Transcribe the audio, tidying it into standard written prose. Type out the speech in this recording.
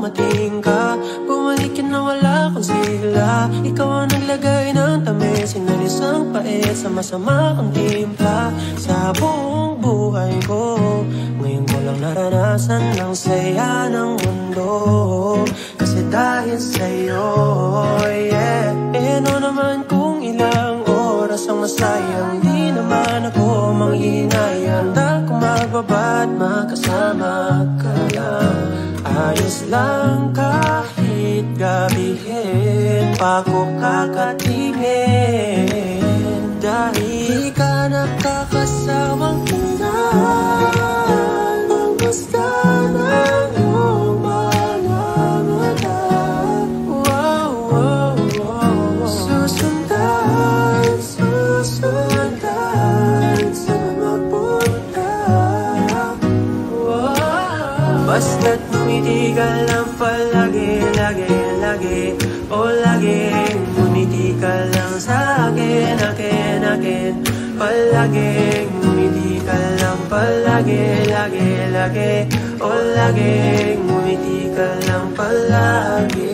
dumating ka. Bumalik ka na wala kang sigla. Ikaw ang naglagay ng tamis, sinalis ang pait sa masama ang timpla. Sa buong buhay ko, ngayon ko lang naranasan ang saya ng mundo. Kasi dahil sa'yo, yeah. Ano naman kung ilang oras ang masayang, di naman ako manghihinayang. Dahil kung magbaba at makasama ka lang, ayos lang kahit gabihin pa ko kakatingin. Dahil di ka nakakasawang tingnan ang basta ng iyong mga mata. Wow, wow, wow. Susundan, susundan saan magpunta. Wow. Basta't ngumiti ka lang palagi, lagi, lagi. O laging ngumiti ka lang sa'kin, akin, akin. Palaging ngumiti ka lang palagi, lagi, lagi. O laging ngumiti ka lang palagi.